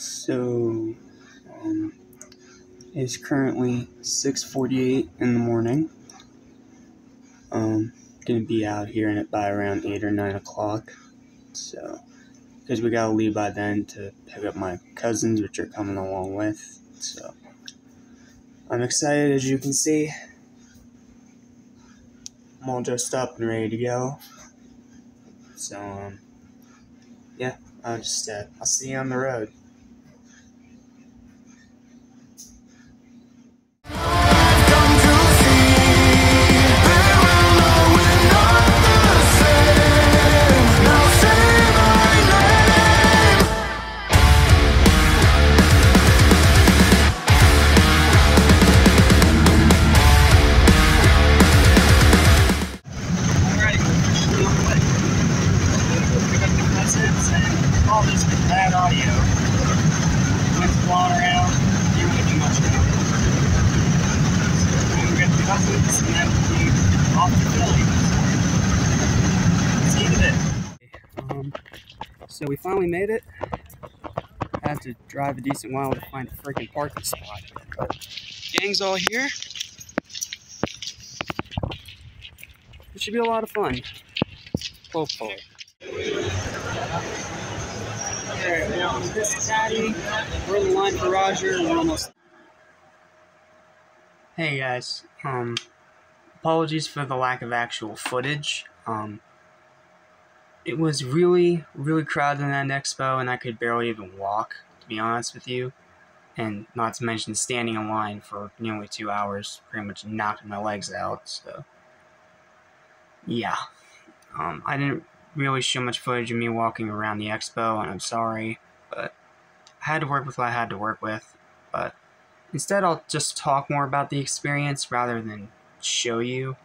So, it's currently 6:48 in the morning. Gonna be out here by around 8 or 9 o'clock. So, because we gotta leave by then to pick up my cousins, which are coming along with. So, I'm excited, as you can see. I'm all dressed up and ready to go. So, yeah, I'll see you on the road. All this with bad audio. Wind's blowing around, you really do much now. So we're gonna do cousins and then we'll be off to Philly. So, see you in a bit. So we finally made it. I had to drive a decent while to find a freaking parking spot. But gang's all here. It should be a lot of fun. Hopefully. Alright, now this is Hattie. We're in the line for Roger, and we're almost. Hey guys, apologies for the lack of actual footage. It was really crowded in that expo, and I could barely even walk, to be honest with you. And not to mention standing in line for nearly 2 hours, pretty much knocked my legs out, so. Yeah. I didn't really show much footage of me walking around the expo, and I'm sorry, but I had to work with what I had to work with. But instead, I'll just talk more about the experience rather than show you,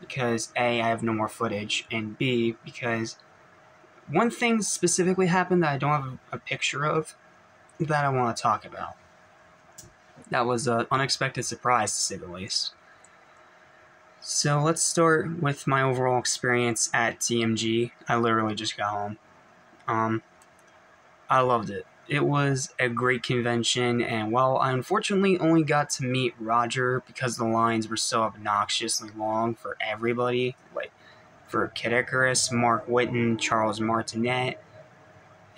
because A, I have no more footage, and B, because one thing specifically happened that I don't have a picture of that I want to talk about. That was an unexpected surprise, to say the least. So let's start with my overall experience at TMG. I literally just got home. I loved it. It was a great convention, and while I unfortunately only got to meet Roger because the lines were so obnoxiously long for everybody, like for Kid Icarus, Mark Whitten, Charles Martinet,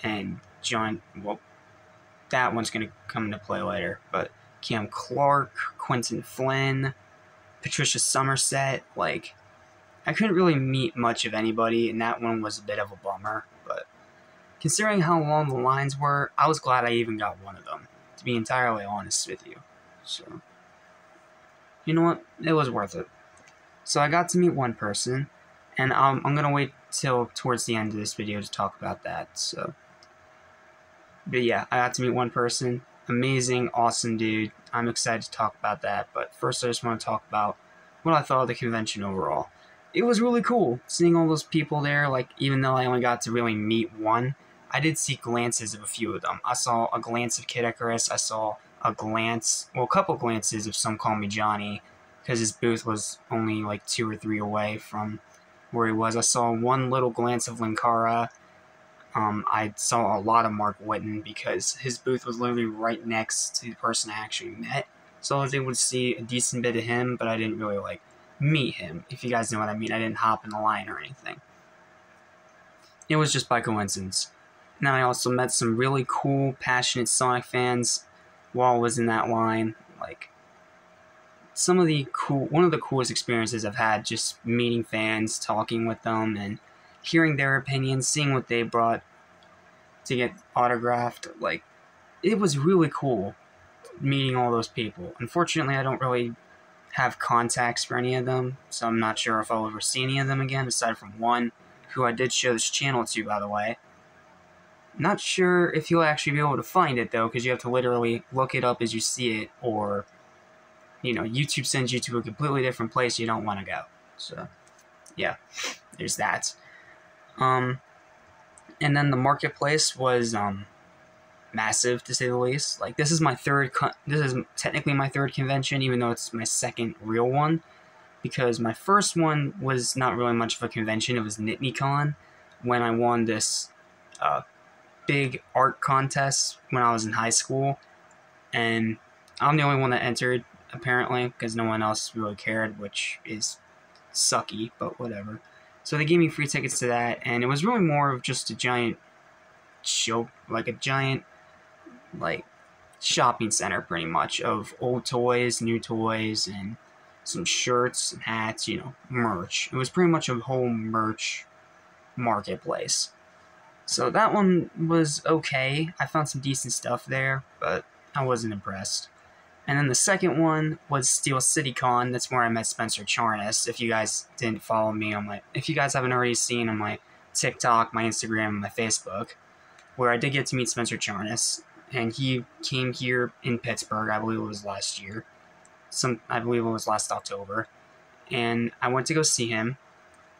and John, well, that one's going to come into play later, but Cam Clark, Quentin Flynn, Patricia Somerset, like, I couldn't really meet much of anybody, and that one was a bit of a bummer, but considering how long the lines were, I was glad I even got one of them, to be entirely honest with you. So, you know what? It was worth it. So I got to meet one person, and I'm going to wait till towards the end of this video to talk about that, so. But yeah, I got to meet one person. Amazing, awesome dude. I'm excited to talk about that, but first I just want to talk about what I thought of the convention overall. It was really cool seeing all those people there, like, even though I only got to really meet one, I did see glances of a few of them. I saw a glance of Kid Icarus, I saw a couple glances of Some Call Me Johnny, because his booth was only like 2 or 3 away from where he was. I saw one little glance of Linkara. I saw a lot of Mark Whitten because his booth was literally right next to the person I actually met. So I was able to see a decent bit of him, but I didn't really, like, meet him. If you guys know what I mean, I didn't hop in the line or anything. It was just by coincidence. Now I also met some really cool, passionate Sonic fans while I was in that line. Like, one of the coolest experiences I've had, just meeting fans, talking with them, and hearing their opinions, seeing what they brought to get autographed. Like, it was really cool meeting all those people. Unfortunately, I don't really have contacts for any of them, so I'm not sure if I'll ever see any of them again, aside from one, who I did show this channel to, by the way. Not sure if you'll actually be able to find it, though, because you have to literally look it up as you see it, or, you know, YouTube sends you to a completely different place you don't want to go. So, yeah, there's that. And then the marketplace was, massive, to say the least. Like, this is technically my third convention, even though it's my second real one, because my first one was not really much of a convention. It was NitneyCon, when I won this, big art contests when I was in high school, and I'm the only one that entered, apparently, because no one else really cared, which is sucky, but whatever. So they gave me free tickets to that, and it was really more of just a giant show, like a giant, like, shopping center, pretty much, of old toys, new toys, and some shirts and hats, you know, merch. It was pretty much a whole merch marketplace. So that one was okay. I found some decent stuff there, but I wasn't impressed. And then the second one was Steel City Con. That's where I met Spencer Charnas. If you guys didn't follow me on if you guys haven't already seen on my TikTok, my Instagram, and my Facebook, where I did get to meet Spencer Charnas, and he came here in Pittsburgh. I believe it was last year. I believe it was last October, and I went to go see him.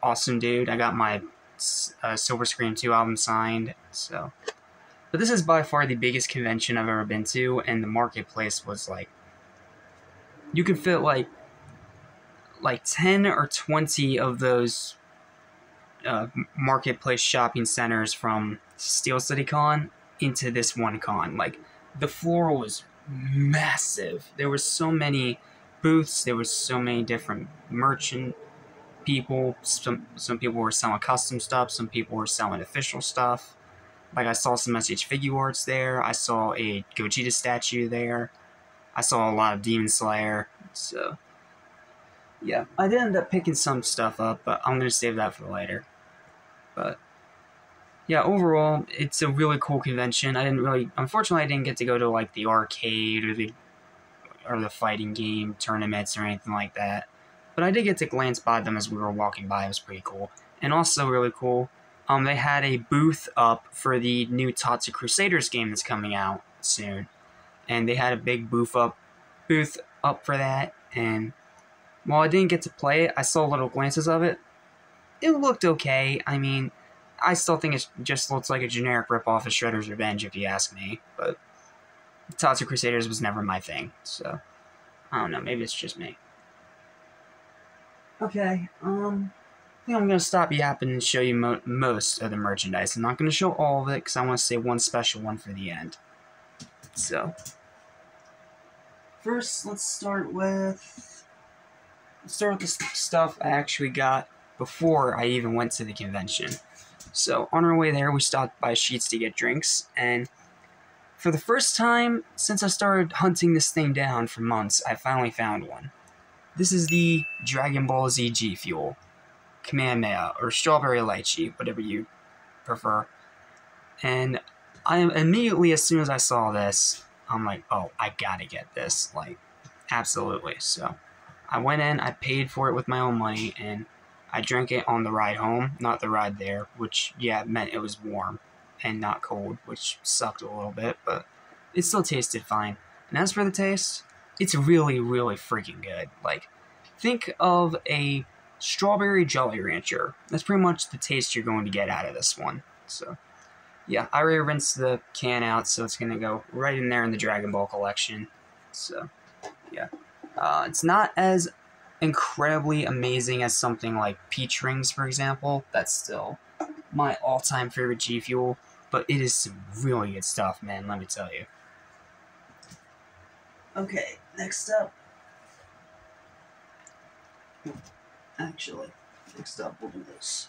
Awesome dude. I got my Silver Scream 2 album signed. So, but this is by far the biggest convention I've ever been to, and the marketplace was like, you could fit like 10 or 20 of those marketplace shopping centers from Steel City Con into this one con. Like, the floor was massive. There were so many booths. There was so many different merchant people. Some people were selling custom stuff. Some people were selling official stuff. Like, I saw some SH Figuarts there. I saw a Gogeta statue there. I saw a lot of Demon Slayer. So, yeah. I did end up picking some stuff up, but I'm going to save that for later. But, yeah, overall, it's a really cool convention. Unfortunately, I didn't get to go to, like, the arcade or the fighting game tournaments or anything like that. But I did get to glance by them as we were walking by. It was pretty cool. And also really cool, they had a booth up for the new Tatsu Crusaders game that's coming out soon. And they had a big booth up for that. And while I didn't get to play it, I saw little glances of it. It looked okay. I mean, I still think it just looks like a generic ripoff of Shredder's Revenge, if you ask me. But Tatsu Crusaders was never my thing. So, I don't know. Maybe it's just me. Okay, I think I'm going to stop yapping and show you most of the merchandise. I'm not going to show all of it because I want to save one special one for the end. So, first, let's start with the stuff I actually got before I even went to the convention. So, on our way there, we stopped by Sheetz to get drinks, and for the first time since I started hunting this thing down for months, I finally found one. This is the Dragon Ball Z G Fuel, Kamehameha, or Strawberry Lychee, whatever you prefer. And I immediately, as soon as I saw this, I'm like, oh, I gotta get this, like, absolutely. So I went in, I paid for it with my own money, and I drank it on the ride home, not the ride there, which, yeah, meant it was warm and not cold, which sucked a little bit, but it still tasted fine. And as for the taste, it's really, really freaking good. Like, think of a strawberry Jolly Rancher. That's pretty much the taste you're going to get out of this one. So, yeah, I already rinsed the can out, so it's going to go right in there in the Dragon Ball collection. So, yeah. It's not as incredibly amazing as something like Peach Rings, for example. That's still my all-time favorite G Fuel, but it is some really good stuff, man, let me tell you. Okay, next up. Actually, next up we'll do this.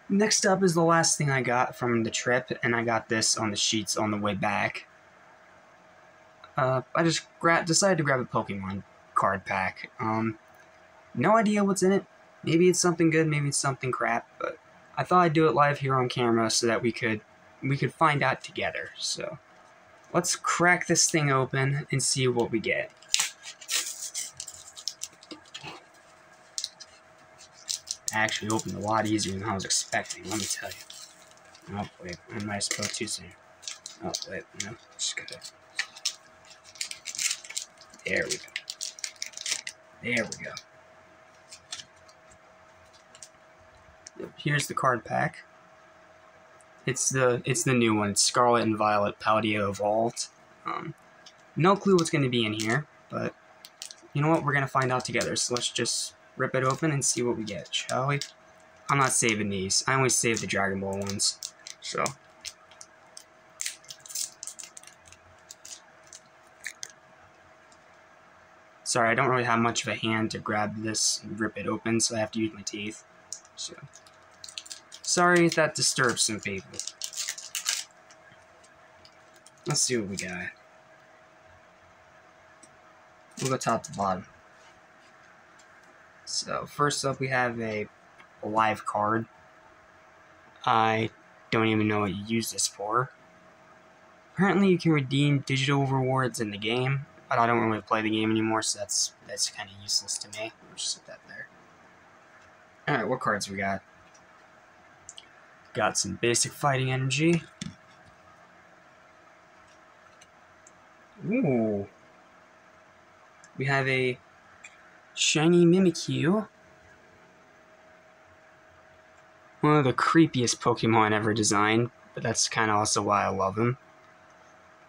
Next up is the last thing I got from the trip, and I got this on the Sheetz on the way back. I just decided to grab a Pokemon card pack. No idea what's in it. Maybe it's something good, maybe it's something crap, but I thought I'd do it live here on camera so that we could find out together. So, let's crack this thing open and see what we get. Actually opened a lot easier than I was expecting, let me tell you. Oh, wait, I might have spoke too soon. Oh, wait, no, just gotta... There we go. There we go. Here's the card pack. It's the new one. It's Scarlet and Violet Paldea Evolved. No clue what's going to be in here, but you know what? We're going to find out together. So let's just rip it open and see what we get, shall we? I'm not saving these. I only save the Dragon Ball ones. So Sorry, I don't really have much of a hand to grab this and rip it open, so I have to use my teeth. So, sorry if that disturbs some people. Let's see what we got. We'll go top to bottom. So, first up we have a live card. I don't even know what you use this for. Apparently you can redeem digital rewards in the game, but I don't really play the game anymore, so that's kind of useless to me. We'll just set that there. Alright, what cards we got? Got some basic fighting energy. Ooh. We have a shiny Mimikyu. One of the creepiest Pokemon ever designed, but that's kind of also why I love him.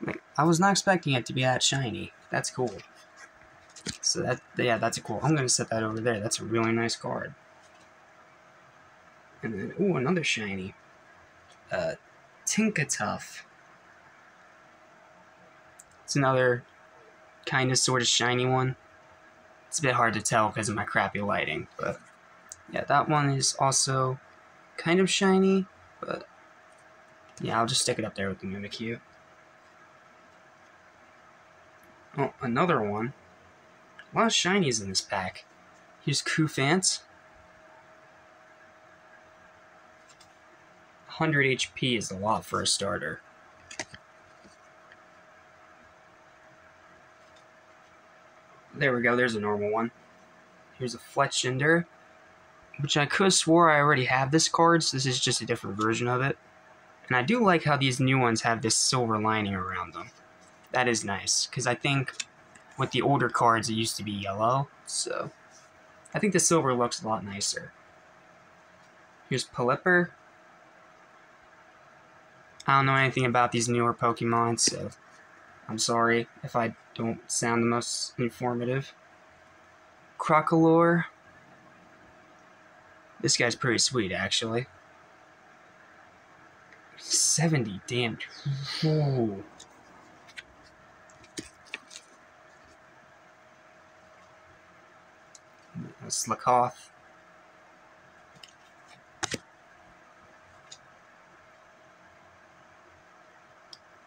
Like, I was not expecting it to be that shiny. That's cool. So that's cool. I'm gonna set that over there. That's a really nice card. And then, ooh, another shiny. Tinkatuff. It's another kind of sort of shiny one. It's a bit hard to tell because of my crappy lighting, but yeah, that one is also kind of shiny, but yeah, I'll just stick it up there with the Mimikyu. Oh, another one. A lot of shinies in this pack. Here's Cufant. 100 HP is a lot for a starter. There we go, there's a normal one. Here's a Fletchinder, which I could have swore I already have this card, so this is just a different version of it. And I do like how these new ones have this silver lining around them. That is nice, because I think with the older cards it used to be yellow, so I think the silver looks a lot nicer. Here's Pelipper. I don't know anything about these newer Pokemon, so I'm sorry if I don't sound the most informative. Crocolore. This guy's pretty sweet, actually. 70 damage. Ooh. Slakoth.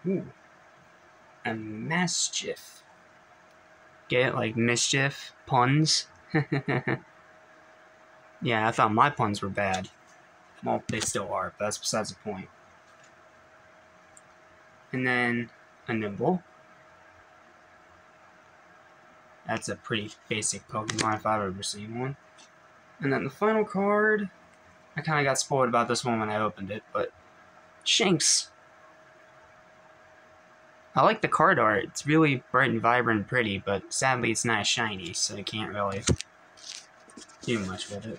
Ooh. A Mischief. Get it? Like mischief? Puns? Yeah, I thought my puns were bad. Well, they still are, but that's besides the point. And then a Nimble. That's a pretty basic Pokemon if I've ever seen one. And then the final card, I kind of got spoiled about this one when I opened it, but Shinx. I like the card art. It's really bright and vibrant and pretty, but sadly it's not shiny, so you can't really do much with it.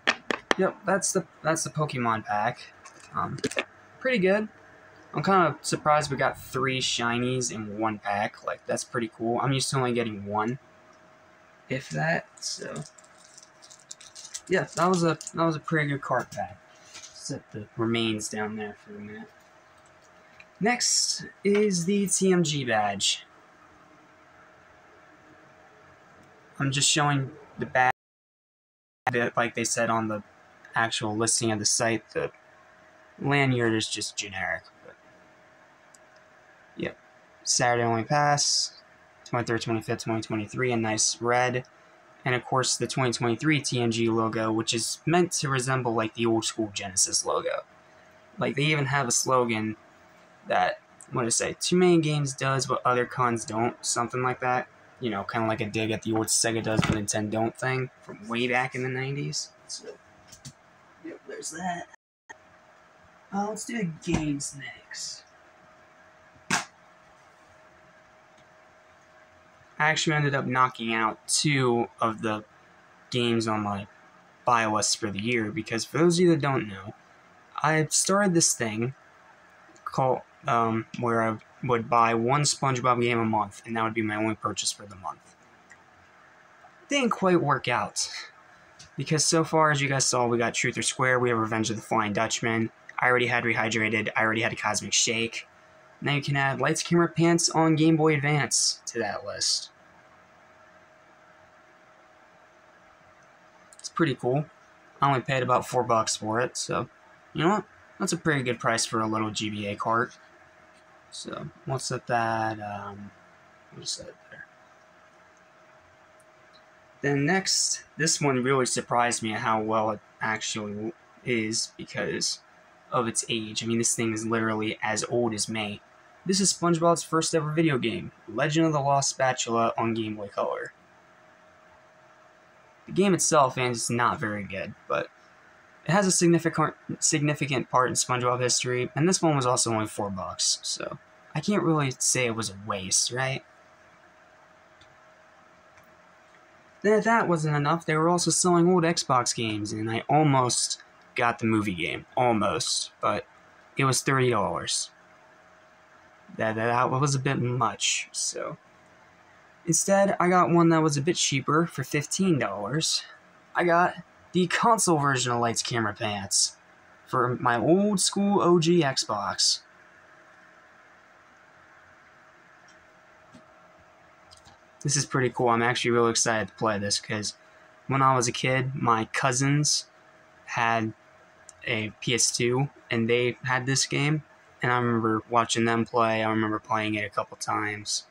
But yep, that's the Pokemon pack. Pretty good. I'm kind of surprised we got 3 shinies in one pack. Like, that's pretty cool. I'm used to only getting 1, if that. So yeah, that was a pretty good card pack. Set the remains down there for a minute. Next is the TMG badge. I'm just showing the badge like they said on the actual listing of the site. The lanyard is just generic. But yep. Saturday only pass. 23rd, 25th, 2023, a nice red. And of course the 2023 TMG logo, which is meant to resemble like the old school Genesis logo. Like, they even have a slogan that, what did it say? Too many games does what other cons don't, something like that. You know, kind of like a dig at the old Sega does what Nintendo don't thing from way back in the 90s. So, yep, there's that. Let's do the games next. I actually ended up knocking out 2 of the games on my buy list for the year, because for those of you that don't know, I started this thing called where I would buy 1 SpongeBob game a month, and that would be my only purchase for the month. Didn't quite work out, because so far, as you guys saw, we got Truth or Square, we have Revenge of the Flying Dutchman, I already had Rehydrated, I already had a Cosmic Shake. Now you can add Lights, Camera, Pants on Game Boy Advance to that list. pretty cool. I only paid about $4 for it, so you know what? That's a pretty good price for a little GBA cart. So we'll set that. We'll set it there. Then next, this one really surprised me at how well it actually is because of its age. I mean, this thing is literally as old as me. This is SpongeBob's first ever video game, Legend of the Lost Spatula on Game Boy Color. The game itself is not very good, but it has a significant part in SpongeBob history, and this one was also only $4, so I can't really say it was a waste, right? Then if that wasn't enough, they were also selling old Xbox games, and I almost got the movie game. Almost. But it was $30. That was a bit much, so instead, I got one that was a bit cheaper for $15. I got the console version of Lights Camera Pants for my old school OG Xbox. This is pretty cool. I'm actually really excited to play this because when I was a kid, my cousins had a PS2 and they had this game, and I remember watching them play. I remember playing it a couple times.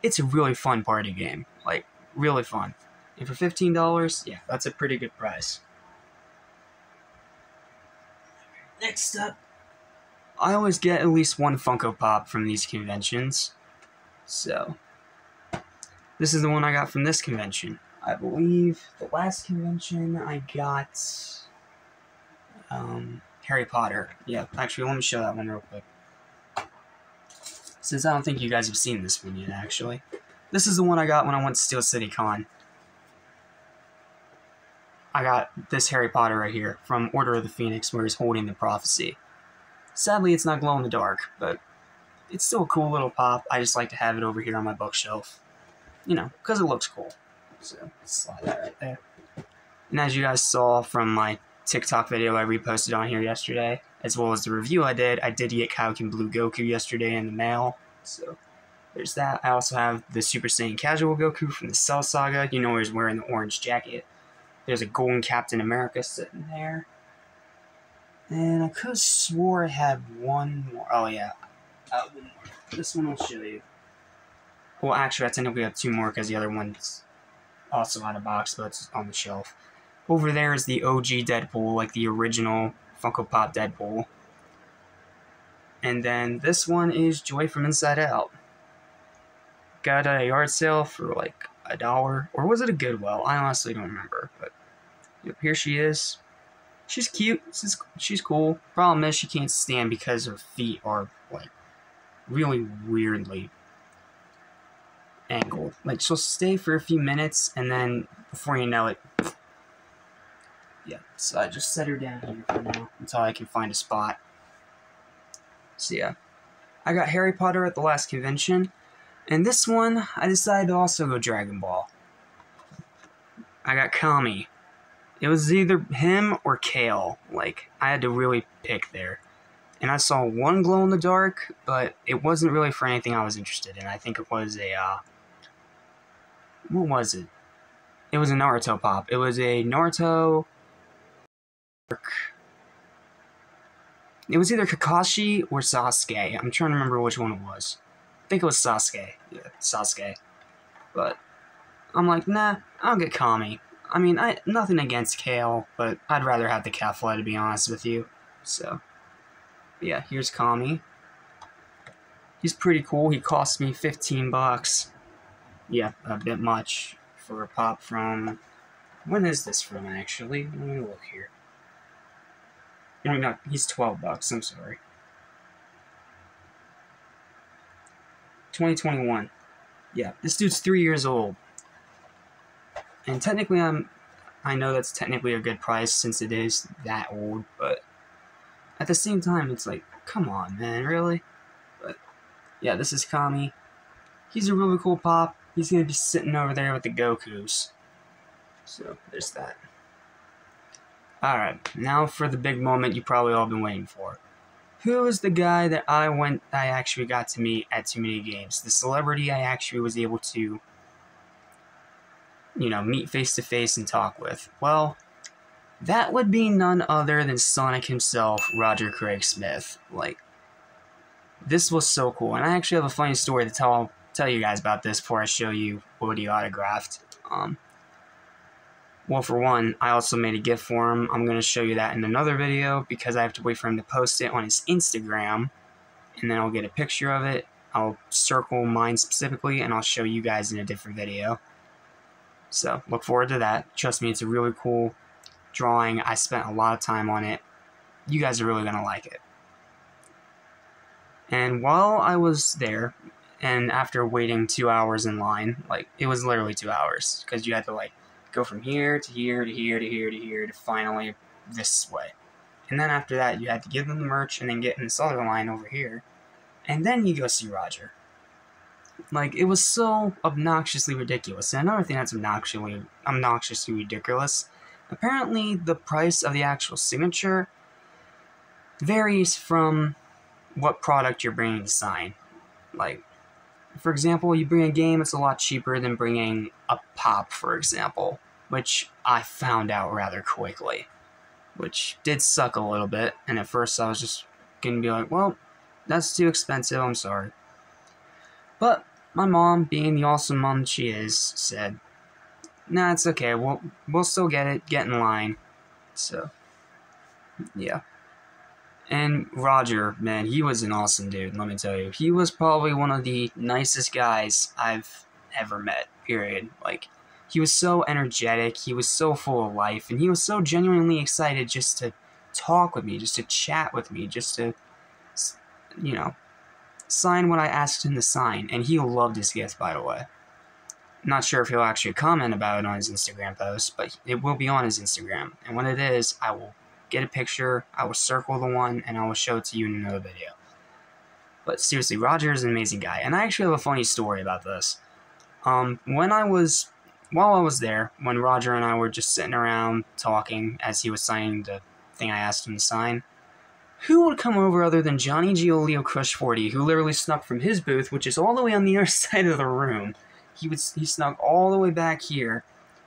It's a really fun party game, like really fun. And for $15, yeah, that's a pretty good price. Next up, I always get at least one Funko Pop from these conventions, so this is the one I got from this convention. I believe the last convention I got Harry Potter. Yeah, actually, let me show that one real quick. Since I don't think you guys have seen this one yet, actually. This is the one I got when I went to Steel City Con. I got this Harry Potter right here from Order of the Phoenix, where he's holding the prophecy. Sadly, it's not glow in the dark, but it's still a cool little pop. I just like to have it over here on my bookshelf. You know, because it looks cool. So, slide that right there. And as you guys saw from my TikTok video I reposted on here yesterday, as well as the review I did get Kaioken Blue Goku yesterday in the mail. So, there's that. I also have the Super Saiyan Casual Goku from the Cell Saga. You know where he's wearing the orange jacket. There's a golden Captain America sitting there. And I could have swore I had one more. Oh, yeah. One more. This one I'll show you. Well, actually, I technically have two more because the other one's also out of box, but it's on the shelf. Over there is the OG Deadpool, like the original Funko Pop Deadpool. And then this one is Joy from Inside Out. Got it at a yard sale for like $1. Or was it a Goodwill? I honestly don't remember. But yep, here she is. She's cute. She's cool. Problem is she can't stand because her feet are like really weirdly angled. Like she'll stay for a few minutes and then before you know it, yeah. So I just set her down here for now until I can find a spot. So yeah, I got Harry Potter at the last convention, and this one I decided to also go Dragon Ball. I got Kami. It was either him or Kale. Like I had to really pick there. And I saw one glow in the dark, but it wasn't really for anything I was interested in. I think it was a what was it? It was a Naruto pop. It was a Naruto. It was either Kakashi or Sasuke. I'm trying to remember which one it was. I think it was Sasuke. Yeah, Sasuke. But I'm like, nah, I'll get Kami. I mean, nothing against Kale, but I'd rather have the Cafla, to be honest with you. So, yeah, here's Kami. He's pretty cool. He cost me $15. Yeah, a bit much for a pop from... When is this from, actually? Let me look here. No, he's $12. I'm sorry. 2021. Yeah, this dude's 3 years old. And technically, I know that's technically a good price since it is that old, but at the same time, it's like, come on, man, really? But yeah, this is Kami. He's a really cool pop. He's gonna be sitting over there with the Gokus. So there's that. Alright, now for the big moment you probably all been waiting for. Who is the guy that I actually got to meet at Too Many Games? The celebrity I actually was able to, you know, meet face to face and talk with. Well, That would be none other than Sonic himself, Roger Craig Smith. Like, this was so cool, and I actually have a funny story to tell you guys about this before I show you what he autographed. Well, for one, I also made a gift for him. I'm going to show you that in another video because I have to wait for him to post it on his Instagram, and then I'll get a picture of it. I'll circle mine specifically, and I'll show you guys in a different video. So, look forward to that. Trust me, it's a really cool drawing. I spent a lot of time on it. You guys are really going to like it. And while I was there, and after waiting 2 hours in line, like, it was literally 2 hours, because you had to, like, go from here to here to here to here to here to finally this way. And then after that, you had to give them the merch and then get in this other line over here. And then you go see Roger. Like, it was so obnoxiously ridiculous. And another thing that's obnoxiously ridiculous, apparently the price of the actual signature varies from what product you're bringing to sign. Like, for example, you bring a game, it's a lot cheaper than bringing a pop, for example, which I found out rather quickly, which did suck a little bit, and at first I was just going to be like, well, that's too expensive, I'm sorry. But my mom, being the awesome mom she is, said, nah, it's okay, we'll still get it, get in line. So, yeah. And Roger, man, he was an awesome dude, let me tell you. He was probably one of the nicest guys I've ever met, period. Like, he was so energetic, he was so full of life, and he was so genuinely excited just to talk with me, just to chat with me, just to, you know, sign what I asked him to sign. And he loved his gift, by the way. Not sure if he'll actually comment about it on his Instagram post, but it will be on his Instagram. And when it is, I will get a picture, I will circle the one, and I will show it to you in another video. But seriously, Roger is an amazing guy. And I actually have a funny story about this. While I was there, when Roger and I were just sitting around talking as he was signing the thing I asked him to sign, who would come over other than Johnny Giolio Crush 40, who literally snuck from his booth, which is all the way on the other side of the room. He snuck all the way back here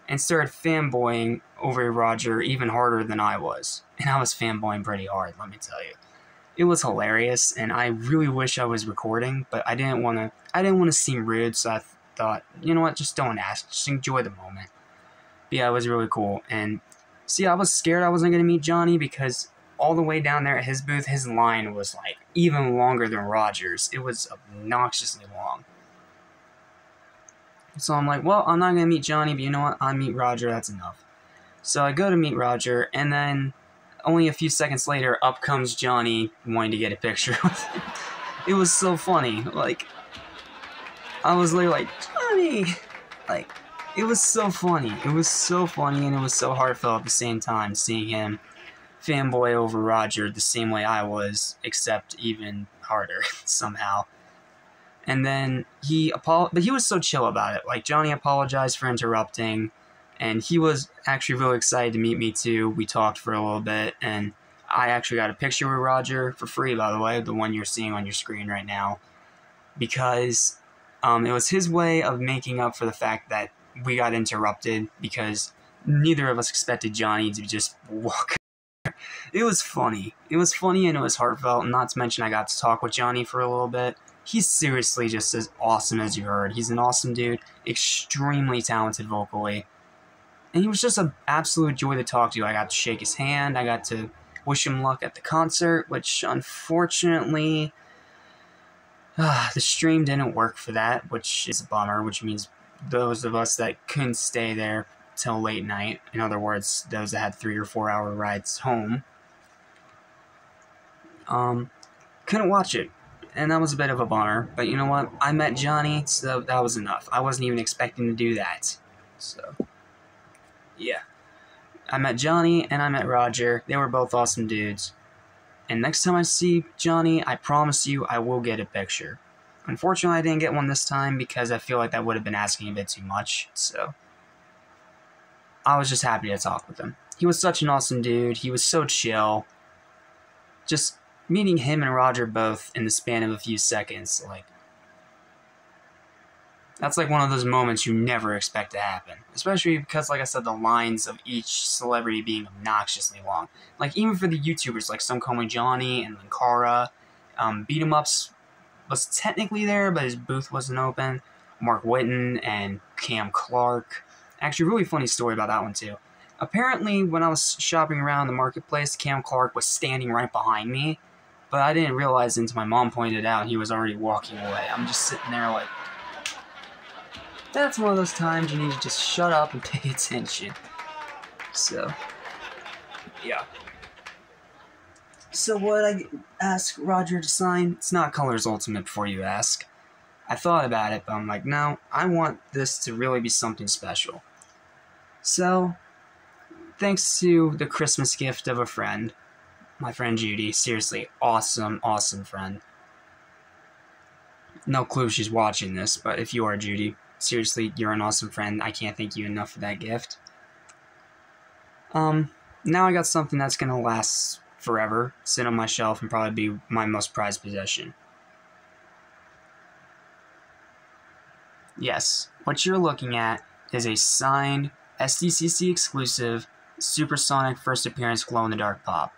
and started fanboying over Roger even harder than I was. And I was fanboying pretty hard, let me tell you. It was hilarious, and I really wish I was recording, but I didn't want to seem rude, so I thought, you know what, just don't ask, just enjoy the moment. But yeah, it was really cool. And see, I was scared I wasn't going to meet Johnny because all the way down there at his booth, his line was like even longer than Roger's. It was obnoxiously long. So I'm like, well, I'm not going to meet Johnny, but you know what, I meet Roger, that's enough. So I go to meet Roger, and then only a few seconds later, up comes Johnny wanting to get a picture with him. It was so funny. Like, I was literally like, Johnny! Like, it was so funny. It was so funny, and it was so heartfelt at the same time, seeing him fanboy over Roger the same way I was, except even harder, somehow. And then but he was so chill about it. Like, Johnny apologized for interrupting, and he was actually really excited to meet me too. We talked for a little bit, and I actually got a picture with Roger for free, by the way, the one you're seeing on your screen right now, because it was his way of making up for the fact that we got interrupted, because neither of us expected Johnny to just walk. It was funny. It was funny, and it was heartfelt, and not to mention I got to talk with Johnny for a little bit. He's seriously just as awesome as you heard. He's an awesome dude, extremely talented vocally. And he was just an absolute joy to talk to. I got to shake his hand. I got to wish him luck at the concert, which unfortunately, the stream didn't work for that, which is a bummer, which means those of us that couldn't stay there till late night, in other words, those that had 3 or 4 hour rides home, couldn't watch it. And that was a bit of a bummer. But you know what? I met Johnny, so that was enough. I wasn't even expecting to do that. So, yeah. I met Johnny and I met Roger. They were both awesome dudes. And next time I see Johnny, I promise you I will get a picture. Unfortunately, I didn't get one this time because I feel like that would have been asking a bit too much. So, I was just happy to talk with him. He was such an awesome dude. He was so chill. Just meeting him and Roger both in the span of a few seconds, like, That's like one of those moments you never expect to happen. Especially because, like I said, the lines of each celebrity being obnoxiously long. Like, even for the YouTubers, like Some Call Me Johnny and Linkara, Beat 'em Ups was technically there, but his booth wasn't open. Mark Whitten and Cam Clark. Actually, really funny story about that one, too. Apparently, when I was shopping around the marketplace, Cam Clark was standing right behind me, but I didn't realize until my mom pointed out he was already walking away. I'm just sitting there like, that's one of those times you need to just shut up and pay attention. So, yeah. So what I ask Roger to sign, it's not Colors Ultimate before you ask. I thought about it, but I'm like, no, I want this to really be something special. So, thanks to the Christmas gift of a friend, my friend Judy, seriously, awesome, awesome friend. No clue she's watching this, but if you are, Judy, seriously, you're an awesome friend. I can't thank you enough for that gift. Now I got something that's gonna last forever, sit on my shelf, and probably be my most prized possession. Yes, what you're looking at is a signed, SDCC exclusive, Supersonic First Appearance Glow-in-the-Dark Pop.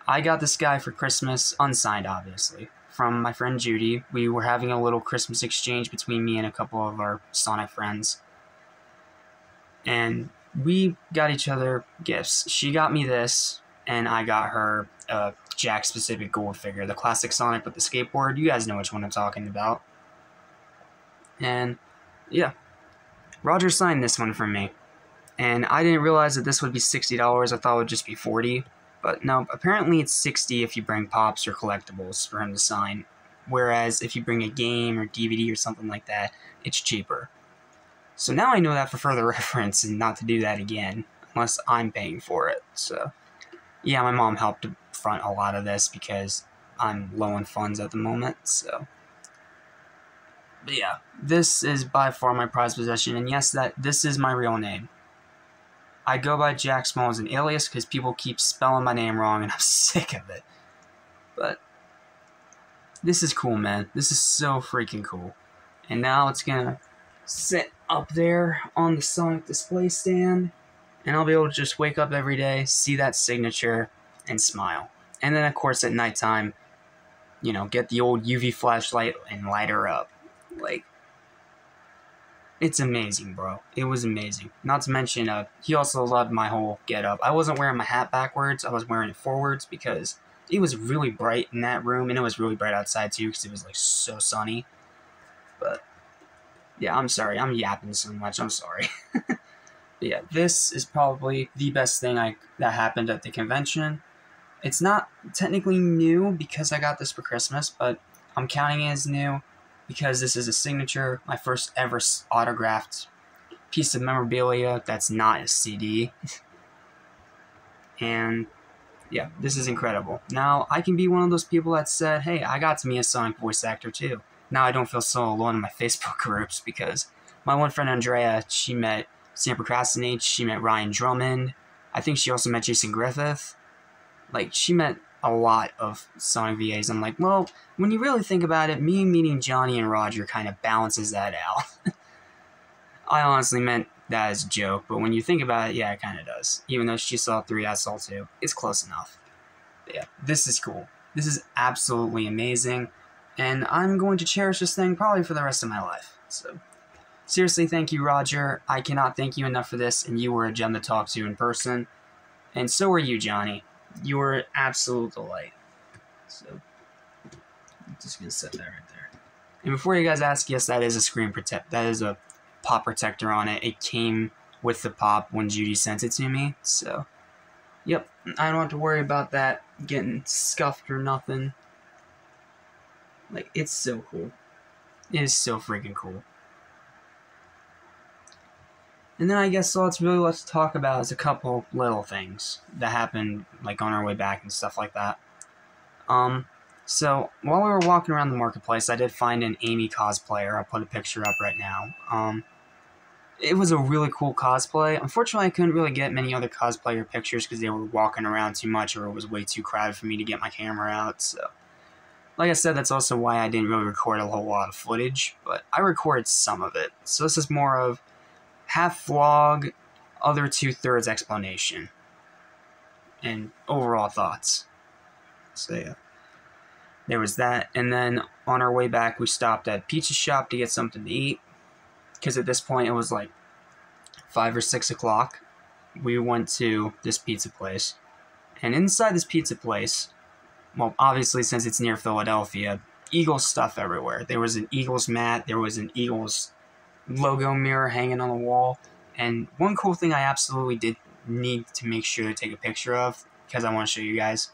I got this guy for Christmas, unsigned obviously, from my friend Judy. We were having a little Christmas exchange between me and a couple of our Sonic friends. And we got each other gifts. She got me this, and I got her a Jakks-specific gold figure, the classic Sonic with the skateboard. You guys know which one I'm talking about. And, yeah. Roger signed this one for me. And I didn't realize that this would be $60. I thought it would just be $40. But no, apparently it's $60 if you bring pops or collectibles for him to sign. Whereas if you bring a game or DVD or something like that, it's cheaper. So now I know that for further reference and not to do that again, unless I'm paying for it. So, yeah, my mom helped to front a lot of this because I'm low on funds at the moment, so. But yeah, this is by far my prized possession, and yes, this is my real name. I go by Jack Small as an alias because people keep spelling my name wrong, and I'm sick of it. But this is cool, man. This is so freaking cool. And now it's gonna sit up there on the Sonic display stand, and I'll be able to just wake up every day, see that signature, and smile. And then, of course, at nighttime, you know, get the old UV flashlight and light her up. Like, it's amazing, bro. It was amazing. Not to mention, he also loved my whole getup. I wasn't wearing my hat backwards. I was wearing it forwards because it was really bright in that room, and it was really bright outside, too, because it was, like, so sunny. But yeah, I'm sorry. I'm yapping so much. I'm sorry. But yeah, this is probably the best thing that happened at the convention. It's not technically new because I got this for Christmas, but I'm counting it as new because this is a signature, my first ever autographed piece of memorabilia that's not a CD. And yeah, this is incredible. Now, I can be one of those people that said, hey, I got to be a Sonic voice actor too. Now I don't feel so alone in my Facebook groups because my one friend Andrea, she met Sam Procrastinate, she met Ryan Drummond. I think she also met Jason Griffith. Like, she met a lot of Sonic VAs. I'm like, well, when you really think about it, me meeting Johnny and Roger kind of balances that out. I honestly meant that as a joke, but when you think about it, yeah, it kind of does. Even though she saw 3, I saw 2. It's close enough. But yeah, this is cool. This is absolutely amazing. And I'm going to cherish this thing probably for the rest of my life. So, seriously, thank you, Roger. I cannot thank you enough for this, and you were a gem to talk to in person. And so were you, Johnny. You were an absolute delight. So, I'm just going to set that right there. And before you guys ask, yes, that is a screen protect. That is a pop protector on it. It came with the pop when Judy sent it to me. So, yep, I don't have to worry about that getting scuffed or nothing. Like, it's so cool. It is so freaking cool. And then I guess all it's really left to talk about is a couple little things that happened, like, on our way back and stuff like that. So, while we were walking around the marketplace, I did find an Amy cosplayer. I'll put a picture up right now. It was a really cool cosplay. Unfortunately, I couldn't really get many other cosplayer pictures because they were walking around too much or it was way too crowded for me to get my camera out, so. Like I said, that's also why I didn't really record a whole lot of footage, but I recorded some of it. So this is more of half vlog, other 2/3 explanation, and overall thoughts. So yeah, there was that. And then on our way back, we stopped at a pizza shop to get something to eat, because at this point it was like 5 or 6 o'clock. We went to this pizza place, and inside this pizza place, well, obviously since it's near Philadelphia, Eagles stuff everywhere. There was an Eagles mat, there was an Eagles logo mirror hanging on the wall, and one cool thing I absolutely did need to make sure to take a picture of, because I want to show you guys,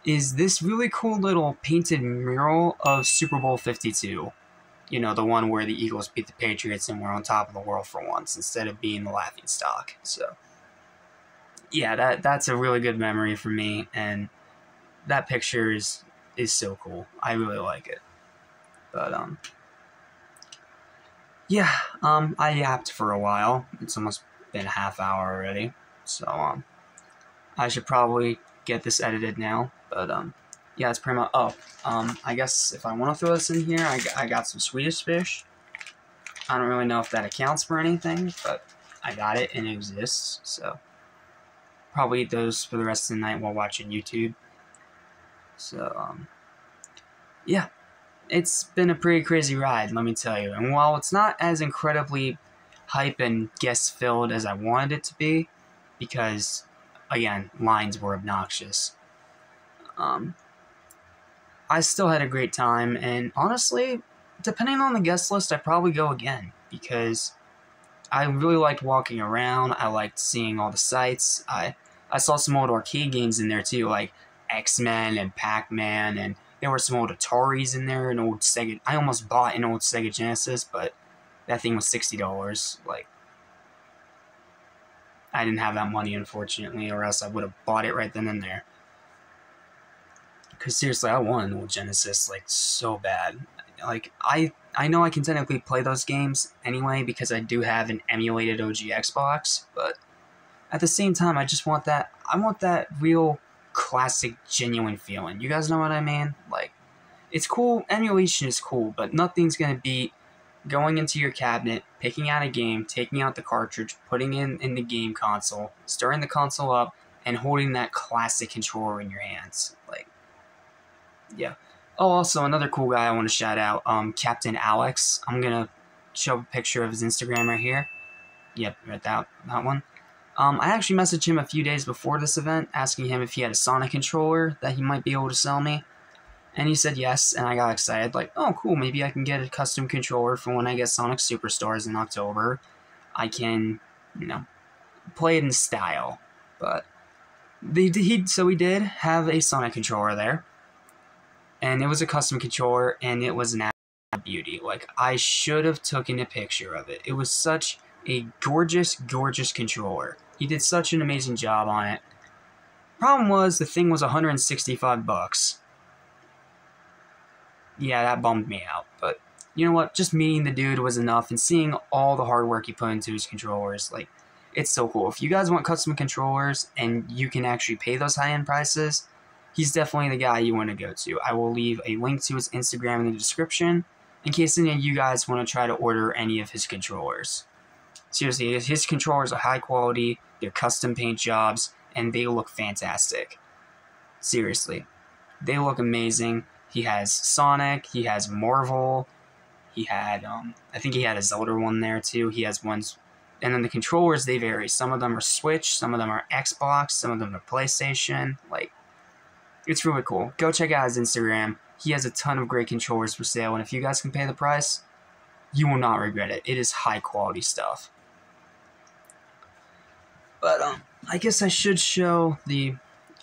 is this really cool little painted mural of Super Bowl 52. You know, the one where the Eagles beat the Patriots and were on top of the world for once, instead of being the laughingstock. So, yeah, that's a really good memory for me, and that picture is so cool. I really like it. But, yeah, I yapped for a while. It's almost been a half hour already. So, I should probably get this edited now. But, yeah, it's pretty much... Oh, I guess if I want to throw this in here, I got some Swedish fish. I don't really know if that accounts for anything, but I got it and it exists. So, probably eat those for the rest of the night while watching YouTube. So, yeah. It's been a pretty crazy ride, let me tell you. And while it's not as incredibly hype and guest-filled as I wanted it to be, because, again, lines were obnoxious, I still had a great time, and honestly, depending on the guest list, I'd probably go again, because I really liked walking around, I liked seeing all the sights, I saw some old arcade games in there too, like X-Men and Pac-Man, and there were some old Ataris in there, an old Sega. I almost bought an old Sega Genesis, but that thing was $60. Like, I didn't have that money, unfortunately, or else I would have bought it right then and there. Because seriously, I want an old Genesis, like, so bad. Like, I know I can technically play those games anyway, because I do have an emulated OG Xbox, but at the same time, I just want that. I want that real classic, genuine feeling. You guys know what I mean? Like, it's cool. Emulation is cool, but nothing's gonna beat going into your cabinet, picking out a game, taking out the cartridge, putting it in the game console, starting the console up, and holding that classic controller in your hands. Like, yeah. Oh, also another cool guy I want to shout out, Captain Alex. I'm gonna show a picture of his Instagram right here. Yep, right that one. I actually messaged him a few days before this event, asking him if he had a Sonic controller that he might be able to sell me. And he said yes, and I got excited, like, oh cool, maybe I can get a custom controller for when I get Sonic Superstars in October. I can, you know, play it in style. But he did have a Sonic controller there. And it was a custom controller, and it was an absolute beauty. Like, I should have taken a picture of it. It was such a gorgeous, gorgeous controller. He did such an amazing job on it. Problem was, the thing was $165. Yeah, that bummed me out. But, you know what? Just meeting the dude was enough, and seeing all the hard work he put into his controllers, like, it's so cool. If you guys want custom controllers, and you can actually pay those high-end prices, he's definitely the guy you want to go to. I will leave a link to his Instagram in the description, in case any of you guys want to try to order any of his controllers. Seriously, his controllers are high quality, they're custom paint jobs, and they look fantastic. Seriously. They look amazing. He has Sonic, he has Marvel, he had, I think he had a Zelda one there too. He has ones, and then the controllers, they vary. Some of them are Switch, some of them are Xbox, some of them are PlayStation. Like, it's really cool. Go check out his Instagram. He has a ton of great controllers for sale, and if you guys can pay the price, you will not regret it. It is high quality stuff. But, I guess I should show the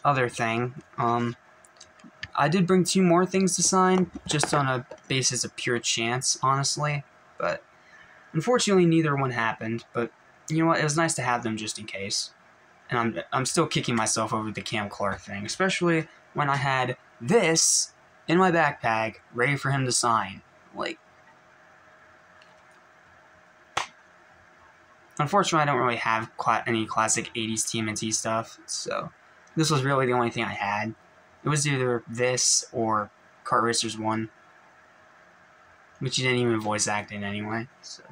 other thing. I did bring 2 more things to sign, just on a basis of pure chance, honestly. But, unfortunately, neither one happened. But, you know what? It was nice to have them just in case. And I'm still kicking myself over the Cam Clark thing, especially when I had this in my backpack, ready for him to sign. Like, unfortunately, I don't really have any classic 80s TMNT stuff, so this was really the only thing I had. It was either this or Kart Racers 1, which he didn't even voice act in anyway, so,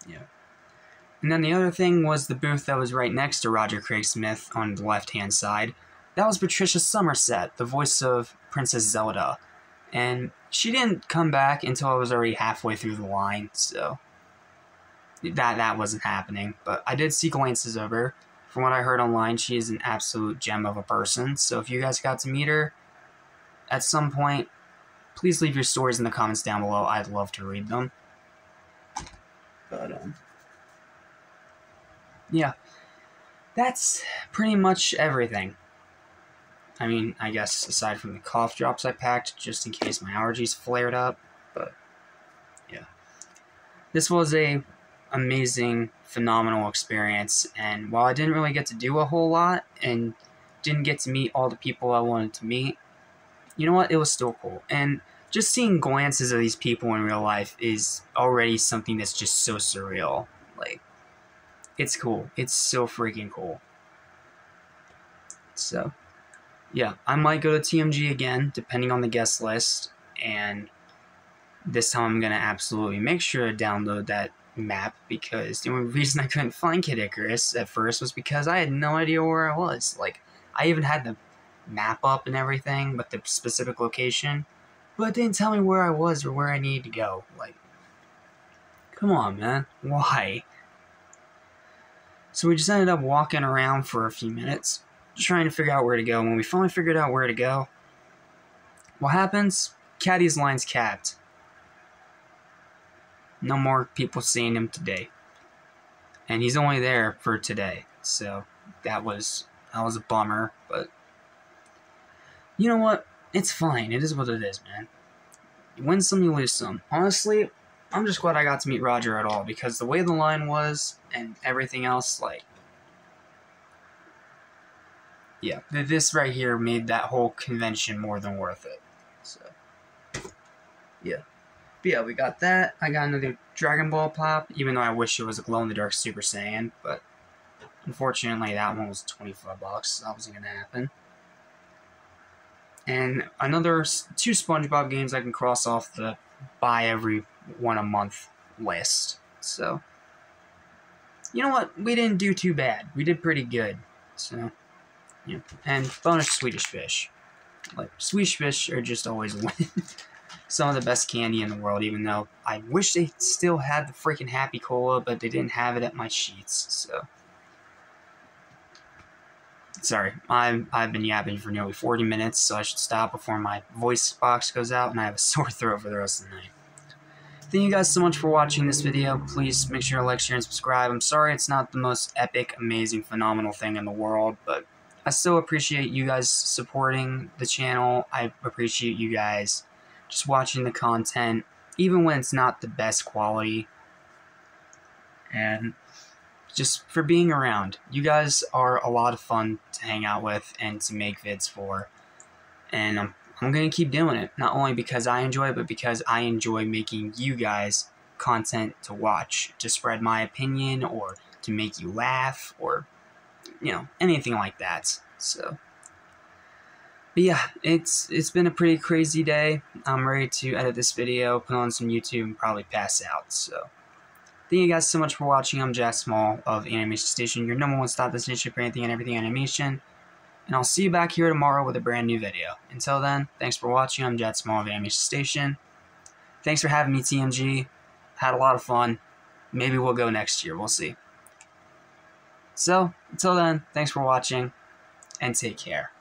yeah. And then the other thing was the booth that was right next to Roger Craig Smith on the left-hand side. That was Patricia Summerset, the voice of Princess Zelda. And she didn't come back until I was already halfway through the line, so that wasn't happening. But I did see glances of her. From what I heard online, she is an absolute gem of a person. So if you guys got to meet her at some point, please leave your stories in the comments down below. I'd love to read them. But, yeah, that's pretty much everything. I mean, I guess aside from the cough drops I packed just in case my allergies flared up, but yeah. This was a amazing, phenomenal experience, and while I didn't really get to do a whole lot and didn't get to meet all the people I wanted to meet, you know what? It was still cool. And just seeing glances of these people in real life is already something that's just so surreal. Like, it's cool. It's so freaking cool. So, yeah, I might go to TMG again, depending on the guest list, and this time I'm going to absolutely make sure to download that map, because the only reason I couldn't find Kid Icarus at first was because I had no idea where I was. Like, I even had the map up and everything, but the specific location, but it didn't tell me where I was or where I needed to go. Like, come on, man. Why? So we just ended up walking around for a few minutes, trying to figure out where to go. When we finally figured out where to go, what happens? Caddy's line's capped. No more people seeing him today. And he's only there for today. So that was a bummer, but you know what? It's fine. It is what it is, man. You win some, you lose some. Honestly, I'm just glad I got to meet Roger at all, because the way the line was and everything else, like, yeah, this right here made that whole convention more than worth it. So, yeah. But yeah, we got that. I got another Dragon Ball pop, even though I wish it was a glow-in-the-dark Super Saiyan, but unfortunately that one was $25. That wasn't going to happen. And another 2 SpongeBob games I can cross off the buy every one a month list. So, you know what? We didn't do too bad. We did pretty good. So, yeah. And bonus Swedish Fish. Like, Swedish Fish are just always some of the best candy in the world, even though I wish they still had the freaking Happy Cola, but they didn't have it at my Sheets, so. Sorry, I've been yapping for nearly 40 minutes, so I should stop before my voice box goes out and I have a sore throat for the rest of the night. Thank you guys so much for watching this video. Please make sure to like, share, and subscribe. I'm sorry it's not the most epic, amazing, phenomenal thing in the world, but I still appreciate you guys supporting the channel. I appreciate you guys just watching the content, even when it's not the best quality. And just for being around. You guys are a lot of fun to hang out with and to make vids for. And I'm going to keep doing it. Not only because I enjoy it, but because I enjoy making you guys content to watch. To spread my opinion, or to make you laugh, or, you know, anything like that. So, but yeah, it's been a pretty crazy day. I'm ready to edit this video, put on some YouTube, and probably pass out. So, thank you guys so much for watching. I'm Jack Small of Animation Station, your #1 stop destination for anything and everything animation. And I'll see you back here tomorrow with a brand new video. Until then, thanks for watching. I'm Jack Small of Animation Station. Thanks for having me, TMG. Had a lot of fun. Maybe we'll go next year. We'll see. So, until then, thanks for watching, and take care.